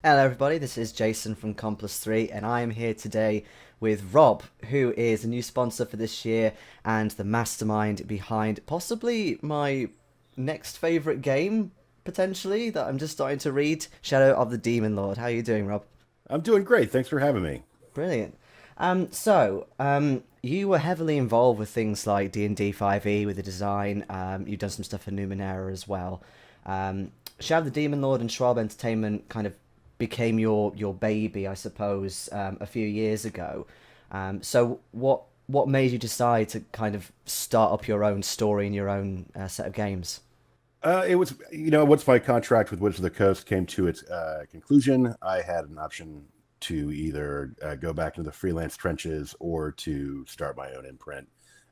Hello, everybody. This is Jason from Con+3, and I am here today with Rob, who is a new sponsor for this year and the mastermind behind possibly my next favorite game, potentially, that I'm just starting to read, Shadow of the Demon Lord. How are you doing, Rob? I'm doing great. Thanks for having me. Brilliant. You were heavily involved with things like D&D 5e with the design. You've done some stuff for Numenera as well. Shadow of the Demon Lord and Schwalb Entertainment kind of became your baby, I suppose, a few years ago. What made you decide to kind of start up your own story and your own set of games? It was, once my contract with Wizards of the Coast came to its conclusion, I had an option to either go back into the freelance trenches or to start my own imprint.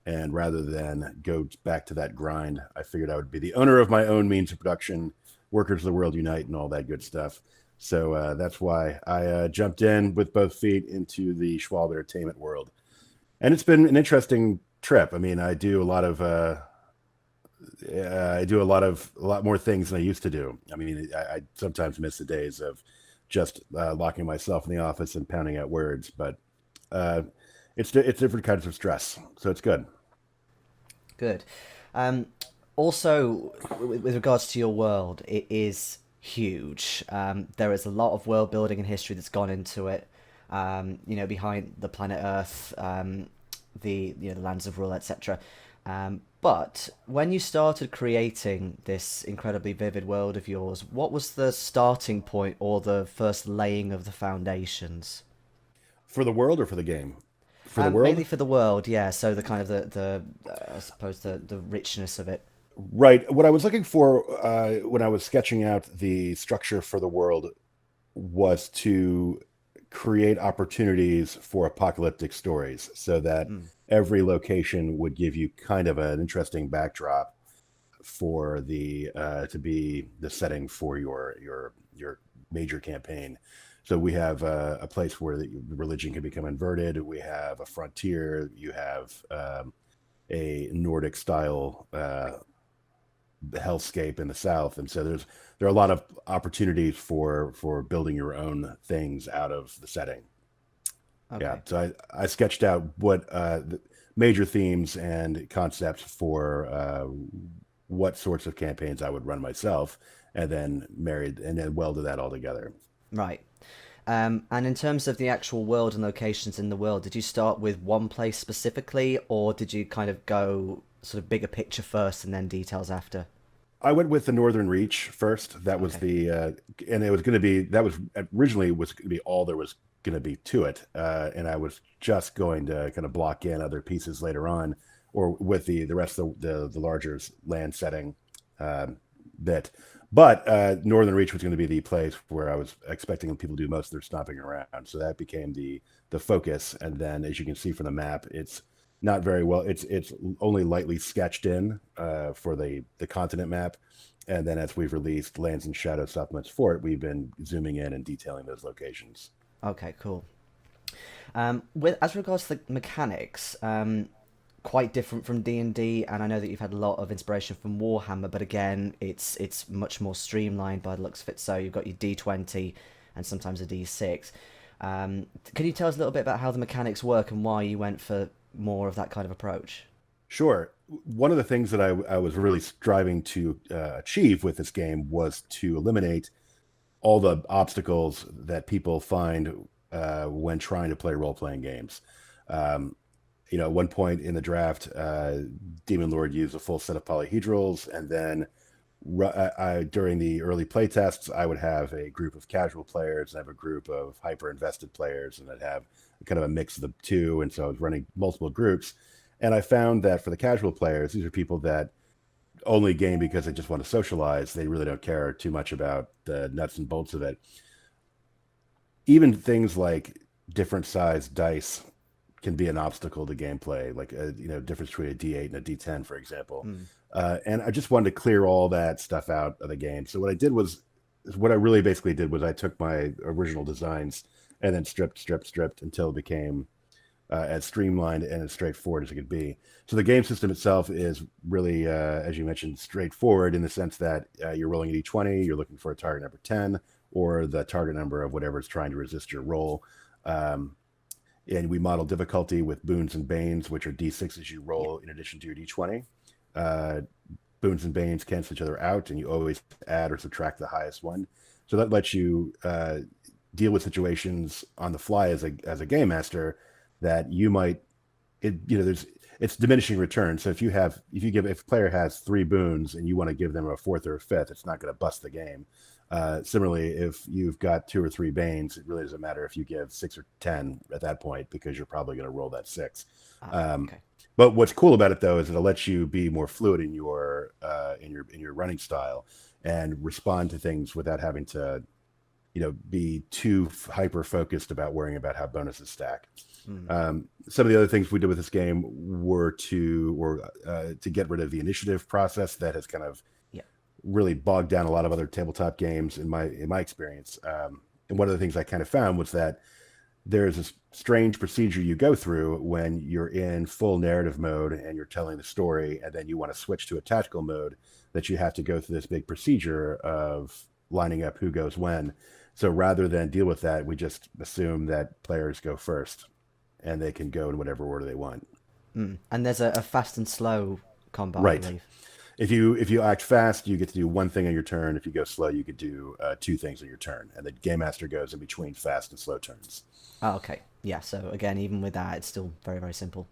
And rather than go back to that grind, I figured I would be the owner of my own means of production, workers of the world unite, and all that good stuff. So that's why I jumped in with both feet into the Schwalb Entertainment world. And it's been an interesting trip. I mean, I do a lot more things than I used to do. I mean, I sometimes miss the days of just locking myself in the office and pounding out words, but uh, it's different kinds of stress, so it's good. Good. Um, Also, with regards to your world, it is huge. There is a lot of world building and history that's gone into it. Behind the planet Earth, the lands of rule, etc. But when you started creating this incredibly vivid world of yours, what was the starting point or the first laying of the foundations? For the world or for the game? For the world, Mainly for the world, yeah. So the kind of the I suppose the richness of it. right? What I was looking for when I was sketching out the structure for the world was to create opportunities for apocalyptic stories so that Mm. every location would give you kind of an interesting backdrop for the to be the setting for your major campaign. So we have a place where the religion can become inverted. We have a frontier. You have a Nordic style hellscape in the south, and so there are a lot of opportunities for building your own things out of the setting. Yeah, Okay. so I sketched out what the major themes and concepts for what sorts of campaigns I would run myself, and then married and then welded that all together. Right. And in terms of the actual world and locations in the world, did you start with one place specifically, or did you kind of go sort of bigger picture first and then details after? I went with the Northern Reach first. That was Okay. and it was going to be that was originally was going to be all there was going to be to it, and I was just going to kind of block in other pieces later on, or with the rest of the larger land setting um, bit. But Northern Reach was going to be the place where I was expecting people to do most of their stomping around, so that became the focus. And then, as you can see from the map, it's not very well. It's only lightly sketched in for the continent map, and then as we've released lands and shadow supplements for it, we've been zooming in and detailing those locations. Okay, cool. With as regards to the mechanics, quite different from D&D, and I know that you've had a lot of inspiration from Warhammer, but again, it's much more streamlined by the looks of it. So you've got your D20 and sometimes a D6. Can you tell us a little bit about how the mechanics work and why you went for more of that kind of approach? Sure. One of the things that I was really striving to achieve with this game was to eliminate all the obstacles that people find when trying to play role playing games. Um, at one point in the draft, Demon Lord used a full set of polyhedrals, and then during the early play tests, I would have a group of casual players and have a group of hyper invested players, and I'd have kind of a mix of the two. And so I was running multiple groups, and I found that for the casual players, these are people that only game because they just want to socialize. They really don't care too much about the nuts and bolts of it. Even things like different size dice can be an obstacle to gameplay, like difference between a D8 and a D10, for example. Hmm. And I just wanted to clear all that stuff out of the game. So what I really basically did was I took my original designs and then stripped until it became as streamlined and as straightforward as it could be. So the game system itself is really, as you mentioned, straightforward in the sense that you're rolling a d20, you're looking for a target number 10, or the target number of whatever is trying to resist your roll. Um, and we model difficulty with boons and banes, which are d6s you Yeah. roll in addition to your d20. Uh, Boons and banes cancel each other out, and you always add or subtract the highest one. So that lets you deal with situations on the fly as a game master that you might there's it's diminishing return. So if a player has three boons and you want to give them a fourth or a fifth, it's not going to bust the game. Similarly, if you've got two or three banes, it really doesn't matter if you give 6 or 10 at that point because you're probably going to roll that six. Um, Okay. but what's cool about it though is it'll let you be more fluid in your running style and respond to things without having to be too hyper focused about worrying about how bonuses stack. Mm. Some of the other things we did with this game were to get rid of the initiative process that has kind of Yeah. really bogged down a lot of other tabletop games in my experience. And one of the things I kind of found was that there's a strange procedure you go through when you're in full narrative mode and you're telling the story, and then you want to switch to a tactical mode, that you have to go through this big procedure of lining up who goes when. So rather than deal with that, we just assume that players go first and they can go in whatever order they want. Mm. And there's a fast and slow combat, I Right. believe. If you act fast, you get to do one thing on your turn. If you go slow, you could do two things on your turn, and the game master goes in between fast and slow turns. Oh, okay. Yeah. So again, even with that, it's still very, very simple.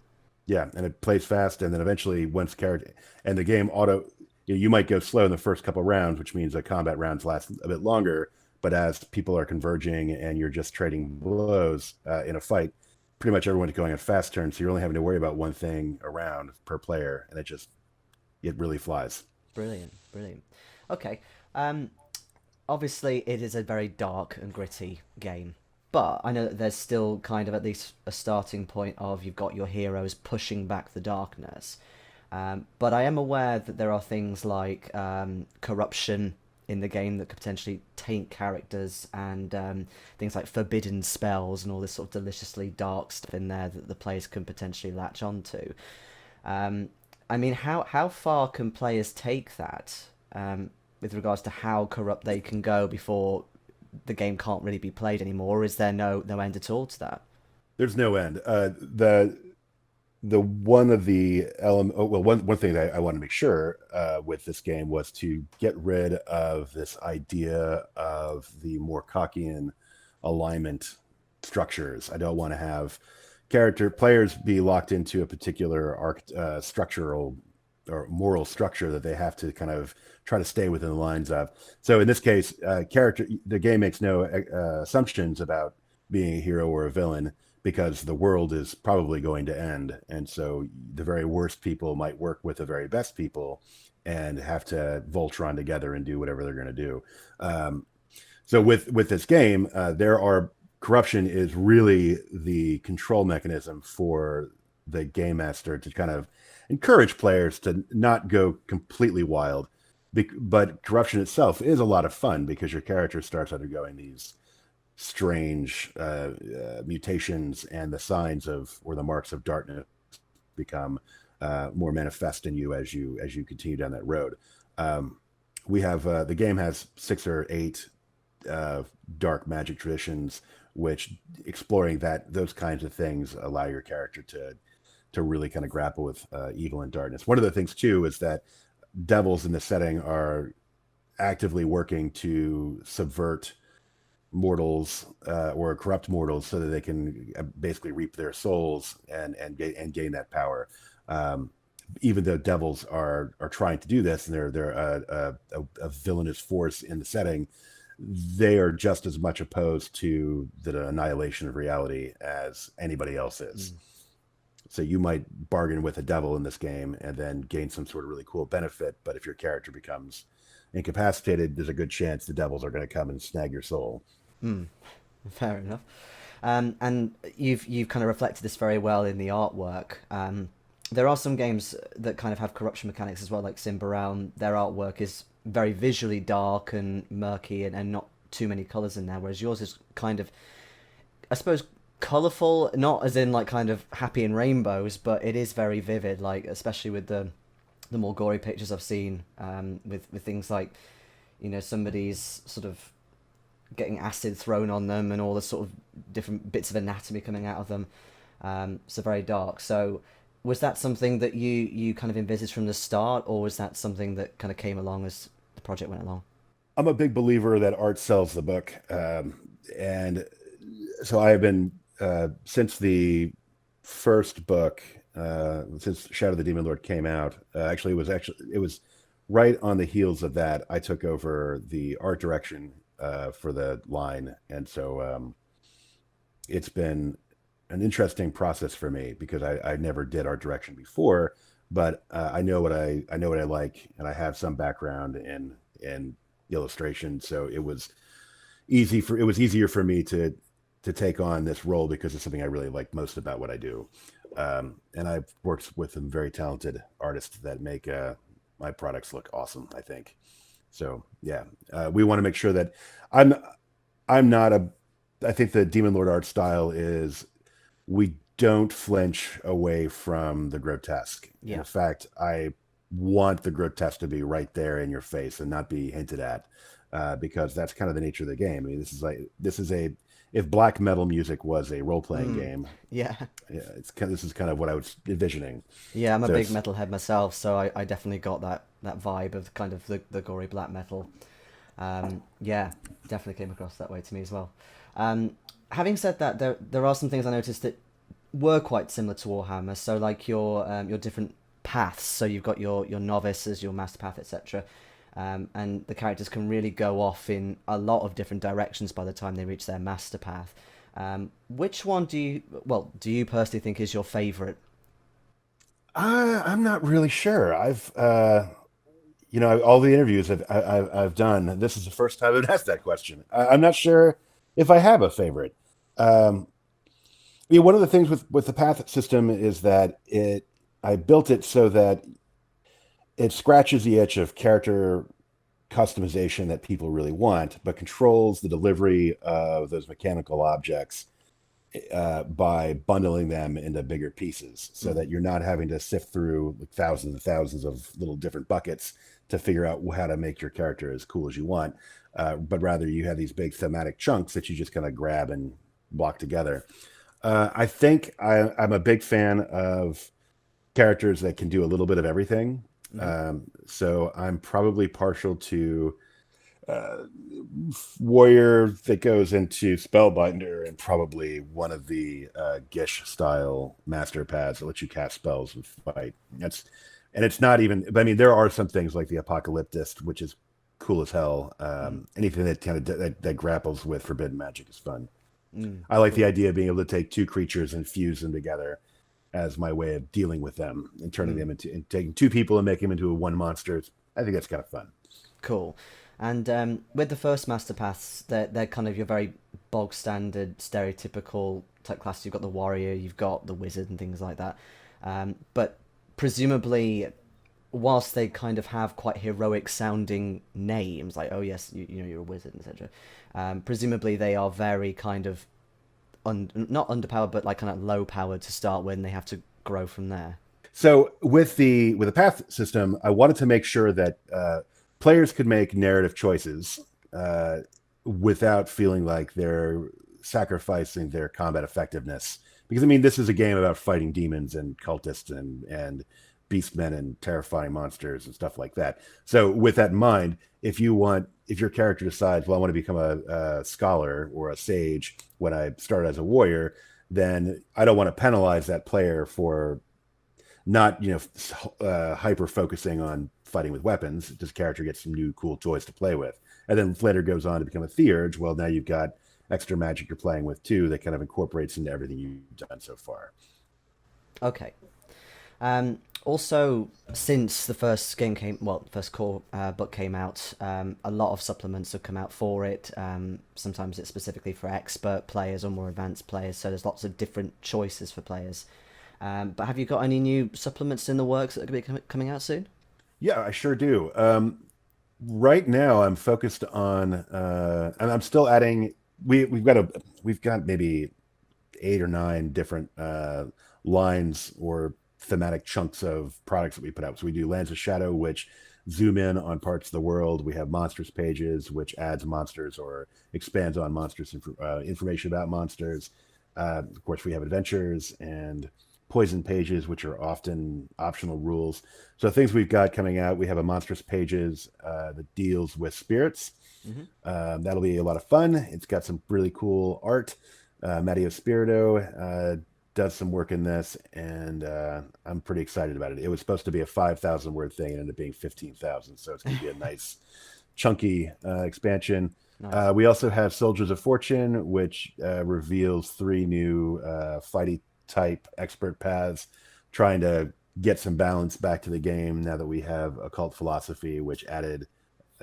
Yeah, and it plays fast, and then eventually once character and the game auto, you might go slow in the first couple rounds, which means that combat rounds last a bit longer. But as people are converging and you're just trading blows in a fight, pretty much everyone's going on fast turns, so you're only having to worry about one thing around per player, and it really flies. Brilliant. Brilliant. Okay. Um, Obviously it is a very dark and gritty game, but I know that there's still kind of at least a starting point of you've got your heroes pushing back the darkness. But I am aware that there are things like corruption in the game that could potentially taint characters, and things like forbidden spells and all this sort of deliciously dark stuff in there that the players can potentially latch onto. Um, I mean, how far can players take that, with regards to how corrupt they can go before the game can't really be played anymore? Or is there no end at all to that? There's no end. The one of the element oh, well one thing that I want to make sure with this game was to get rid of this idea of the Morkockian alignment structures. I don't want to have character players be locked into a particular structural or moral structure that they have to kind of try to stay within the lines of. So in this case, the game makes no assumptions about being a hero or a villain, because the world is probably going to end. And so the very worst people might work with the very best people and have to Voltron together and do whatever they're going to do. So with this game, corruption is really the control mechanism for the game master to kind of encourage players to not go completely wild. But corruption itself is a lot of fun because your character starts undergoing these strange mutations, and the signs of or the marks of darkness become more manifest in you as you continue down that road. We have the game has 6 or 8 dark magic traditions, which exploring those kinds of things allow your character to really kind of grapple with evil and darkness. One of the things too is that devils in the setting are actively working to subvert mortals or corrupt mortals so that they can basically reap their souls and gain that power. Even though devils are trying to do this, and they're a villainous force in the setting, they are just as much opposed to the annihilation of reality as anybody else is. Mm. So you might bargain with a devil in this game and then gain some sort of really cool benefit, but if your character becomes incapacitated, there's a good chance the devils are going to come and snag your soul. Mm. Fair enough. And you've kind of reflected this very well in the artwork. There are some games that kind of have corruption mechanics as well, like Simba Realm. Their artwork is very visually dark and murky, and not too many colours in there, whereas yours is kind of, I suppose, colourful, not as in like kind of happy and rainbows, but it is very vivid, like especially with the more gory pictures I've seen, with things like, somebody's sort of getting acid thrown on them and all the sort of different bits of anatomy coming out of them. So very dark. So was that something that you kind of envisaged from the start, or was that something that kind of came along as the project went along? I'm a big believer that art sells the book, and so I have been since the first book, since Shadow of the Demon Lord came out. It was right on the heels of that. I took over the art direction for the line, and so it's been an interesting process for me because I never did art direction before, but I know what I like, and I have some background in illustration, so it was easier for me to take on this role because it's something I really like most about what I do. And I've worked with some very talented artists that make my products look awesome, I think. So yeah, we want to make sure that I'm I'm not a I think the Demon Lord art style is we don't flinch away from the grotesque. And Yeah. in fact, I want the grotesque to be right there in your face and not be hinted at, because that's kind of the nature of the game. I mean, this is a if black metal music was a role playing Mm. game, Yeah. yeah, this is kind of what I was envisioning. Yeah, I'm a So big it's metalhead myself, so I definitely got that vibe of kind of the gory black metal. Yeah, definitely came across that way to me as well. Having said that, there are some things I noticed that were quite similar to Warhammer. So like your different paths. So you've got your novices, your master path, etc. And the characters can really go off in a lot of different directions by the time they reach their master path. Which one do you personally think is your favorite? I'm not really sure. All the interviews I've done, this is the first time I've been asked that question. I'm not sure if I have a favorite. Um, one of the things with the path system is that I built it so that it scratches the itch of character customization that people really want, but controls the delivery of those mechanical objects by bundling them into bigger pieces so Mm. that you're not having to sift through like thousands and thousands of little different buckets to figure out how to make your character as cool as you want. But rather, you have these big thematic chunks that you just kind of grab and block together. I think I'm a big fan of characters that can do a little bit of everything. Hmm. So I'm probably partial to uh, warrior that goes into spellbinder and probably one of the Gish style master paths that lets you cast spells and fight. And it's not even. I mean, there are some things like the apocalyptist, which is cool as hell. Hmm. Anything that kind of that grapples with forbidden magic is fun. Mm. I like the Cool. idea of being able to take two creatures and fuse them together as my way of dealing with them and turning Mm. them into and taking two people and making them into a one monster. I think that's kind of fun. Cool. And with the first master paths, they're kind of your very bog standard, stereotypical type class. You've got the warrior, you've got the wizard, and things like that. But presumably, whilst they kind of have quite heroic sounding names, like oh yes, you know you're a wizard, etc. Presumably, they are very kind of not underpowered, but like kind of low powered to start with, and they have to grow from there. So with the path system, I wanted to make sure that players could make narrative choices uh, without feeling like they're sacrificing their combat effectiveness. Because I mean, this is a game about fighting demons and cultists and beastmen and terrifying monsters and stuff like that. So with that in mind, if your character decides, well, I want to become a scholar or a sage when I start as a warrior, then I don't want to penalize that player for not hyper focusing on fighting with weapons. This character gets some new cool toys to play with, and then later goes on to become a theurge. Well, now you've got extra magic you're playing with too that kind of incorporates into everything you've done so far. Okay. Also, since the first the first core book came out, a lot of supplements have come out for it. Sometimes it's specifically for expert players or more advanced players, so there's lots of different choices for players. But have you got any new supplements in the works that are going to be coming out soon? Yeah, I sure do. Right now, I'm focused on, and I'm still adding. We've got maybe 8 or 9 different lines or thematic chunks of products that we put out. So we do Lands of Shadow, which zoom in on parts of the world. We have monsters pages, which adds monsters or expands on monsters, information about monsters. Of course, we have adventures and poison pages, which are often optional rules. So things we've got coming out, we have a monstrous pages that deals with spirits. Hmm. That'll be a lot of fun. It's got some really cool art. Matteo Spirito does some work in this, and I'm pretty excited about it. It was supposed to be a 5,000 word thing and ended up being 15,000, so it's going to be a nice, chunky expansion. Nice. We also have Soldiers of Fortune, which reveals 3 new fighty type expert paths, trying to get some balance back to the game now that we have occult philosophy, which added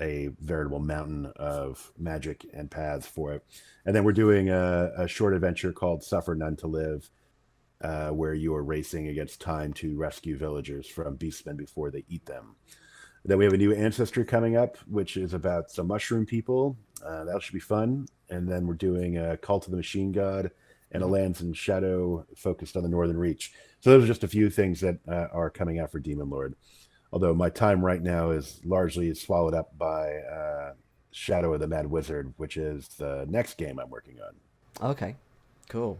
a veritable mountain of magic and paths for it. And then we're doing a short adventure called Suffer None to Live, where you are racing against time to rescue villagers from beastmen before they eat them. Then we have a new ancestry coming up, which is about some mushroom people. That should be fun. And then we're doing a Cult of the Machine God and a Hmm. Lands in Shadow focused on the Northern Reach. So those are just a few things that are coming out for Demon Lord. Although my time right now is largely swallowed up by Shadow of the Mad Wizard, which is the next game I'm working on. Okay, cool.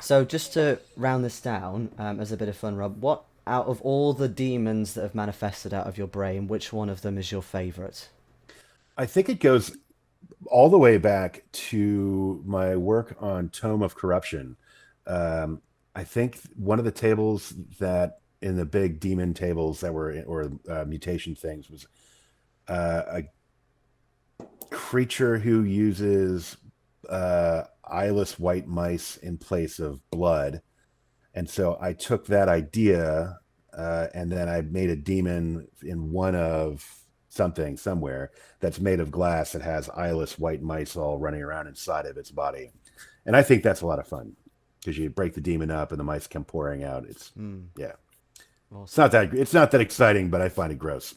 So just to round this down, as a bit of fun, Rob, what out of all the demons that have manifested out of your brain, which one of them is your favorite? I think it goes all the way back to my work on Tome of Corruption. Um, I think one of the tables that in the big demon tables that were or mutation things was a creature who uses eyeless white mice in place of blood. And so I took that idea and then I made a demon in one of something somewhere that's made of glass that has eyeless white mice all running around inside of its body. And I think that's a lot of fun because you break the demon up and the mice come pouring out. It's Hmm, yeah. awesome. It's not that exciting, but I find it gross.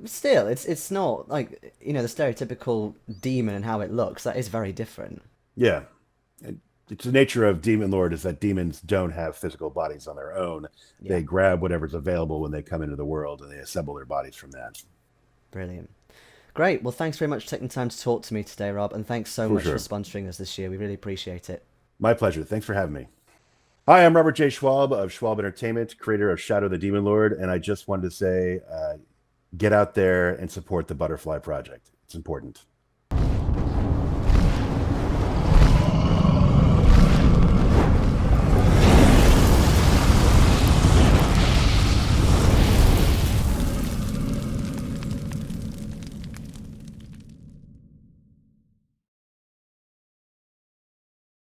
Still, it's not like the stereotypical demon and how it looks. That is very different. Yeah. And it's the nature of Demon Lord is that demons don't have physical bodies on their own. Yeah, They grab whatever's available when they come into the world and they assemble their bodies from that. brilliant. Great. Well, thanks very much for taking the time to talk to me today, Rob, and thanks so For much for sure. sponsoring us this year. We really appreciate it. My pleasure. Thanks for having me. Hi, I'm Robert J. Schwalb of Schwalb Entertainment, creator of Shadow the Demon Lord, and I just wanted to say get out there and support the Butterfly Project. It's important.